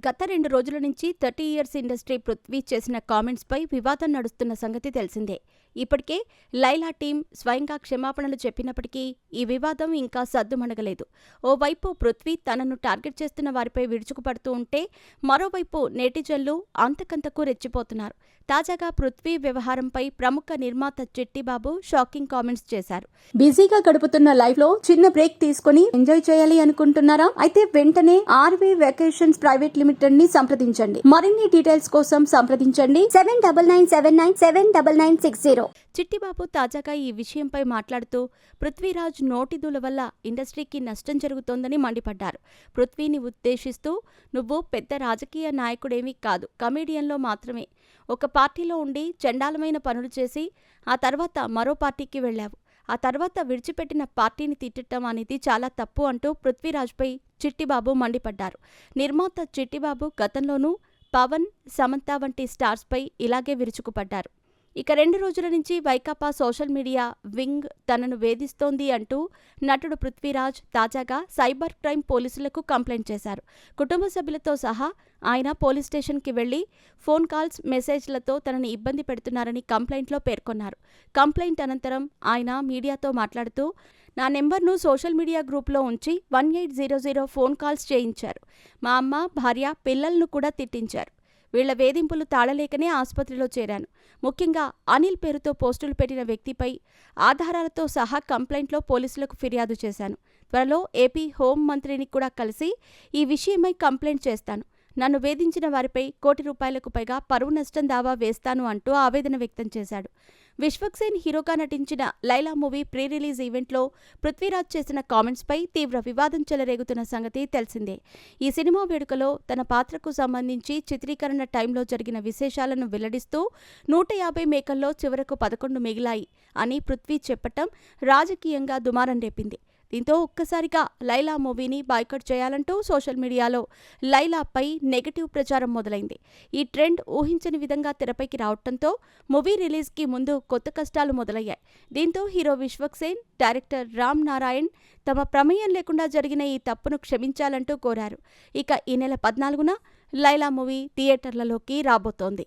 గత 2 రోజుల నుంచి 30 ఇయర్స్ ఇండస్ట్రీ పృథ్వీ చేసిన కామెంట్స్పై వివాదం నడుస్తున్న సంగతి తెలిసిందే. ఇప్పటికే లైలా టీం స్వయంగా క్షమాపణలు చెప్పినప్పటికీ ఈ వివాదం ఇంకా సద్దుమణగలేదు. ఓవైపు పృథ్వీ తనను టార్గెట్ చేస్తున్న వారిపై విరుచుకుపడుతూ ఉంటే, మరోవైపు నెటిజన్లు అంతకంతకు రెచ్చిపోతున్నారు. తాజాగా పృథ్వీ వ్యవహారంపై ప్రముఖ నిర్మాత చిట్టిబాబు షాకింగ్ కామెంట్స్ చేశారు. బిజీగా గడుపుతున్న లైఫ్ లో చిన్న బ్రేక్ తీసుకుని ఎంజాయ్ చేయాలి అనుకుంటున్నారా? అయితే వెంటనే ఆర్వీ వెకేషన్స్ ప్రైవేట్ లిమిటెడ్ ని సంప్రదించండి. మరిన్ని డీటెయిల్స్ కోసం సంప్రదించండి 7997979960. చిట్టిబాబు తాజాగా ఈ విషయంపై మాట్లాడుతూ, పృథ్వీరాజ్ నోటిదూల వల్ల ఇండస్ట్రీకి నష్టం జరుగుతోందని మండిపడ్డారు. పృథ్వీని ఉద్దేశిస్తూ, నువ్వు పెద్ద రాజకీయ నాయకుడేమీ కాదు, కమేడియన్లో మాత్రమే. ఒక పార్టీలో ఉండి చండాలమైన పనులు చేసి ఆ తర్వాత మరో పార్టీకి వెళ్లావు. ఆ తర్వాత విడిచిపెట్టిన పార్టీని తిట్టడం అనేది చాలా తప్పు అంటూ పృథ్వీరాజ్పై చిట్టిబాబు మండిపడ్డారు. నిర్మాత చిట్టిబాబు గతంలోనూ పవన్, సమంత వంటి స్టార్స్పై ఇలాగే విరుచుకుపడ్డారు. ఇక 2 రోజుల నుంచి వైకాపా సోషల్ మీడియా వింగ్ తనను వేధిస్తోంది అంటూ నటుడు పృథ్వీరాజ్ తాజాగా సైబర్ క్రైమ్ పోలీసులకు కంప్లైంట్ చేశారు. కుటుంబ సభ్యులతో సహా ఆయన పోలీస్ స్టేషన్కి వెళ్లి ఫోన్ కాల్స్, మెసేజ్లతో తనని ఇబ్బంది పెడుతున్నారని కంప్లైంట్లో పేర్కొన్నారు. కంప్లైంట్ అనంతరం ఆయన మీడియాతో మాట్లాడుతూ, నా నెంబర్ను సోషల్ మీడియా గ్రూప్లో ఉంచి 1800 ఫోన్ కాల్స్ చేయించారు. మా అమ్మ, భార్య, పిల్లలను కూడా తిట్టించారు. వీళ్ల వేధింపులు తాళలేకనే ఆసుపత్రిలో చేరాను. ముఖ్యంగా అనిల్ పేరుతో పోస్టులు పెట్టిన వ్యక్తిపై ఆధారాలతో సహా కంప్లైంట్లో పోలీసులకు ఫిర్యాదు చేశాను. త్వరలో ఏపీ హోం మంత్రిని కూడా కలిసి ఈ విషయమై కంప్లైంట్ చేస్తాను. నన్ను వేధించిన వారిపై ₹1 కోటి పైగా పరువు నష్టం దావా వేస్తాను అంటూ ఆవేదన వ్యక్తం చేశాడు. విశ్వక్సేన్ హీరోగా నటించిన లైలా మూవీ ప్రీ రిలీజ్ ఈవెంట్లో పృథ్వీరాజ్ చేసిన కామెంట్స్పై తీవ్ర వివాదం చెలరేగుతున్న సంగతి తెలిసిందే. ఈ సినిమా వేడుకలో తన పాత్రకు సంబంధించి చిత్రీకరణ టైంలో జరిగిన విశేషాలను వెల్లడిస్తూ 150 మేకల్లో చివరకు 11 మిగిలాయి అని పృథ్వీ చెప్పటం రాజకీయంగా దుమారం రేపింది. దీంతో ఒక్కసారిగా లైలా మూవీని బాయ్కాట్ చేయాలంటూ సోషల్ మీడియాలో లైలాపై నెగటివ్ ప్రచారం మొదలైంది. ఈ ట్రెండ్ ఊహించని విధంగా తెరపైకి రావడంతో మూవీ రిలీజ్కి ముందు కొత్త కష్టాలు మొదలయ్యాయి. దీంతో హీరో విశ్వక్సేన్, డైరెక్టర్ రామ్ నారాయణ్ తమ ప్రమేయం లేకుండా జరిగిన ఈ తప్పును క్షమించాలంటూ కోరారు. ఇక ఈ నెల 14న లైలా మూవీ థియేటర్లలోకి రాబోతోంది.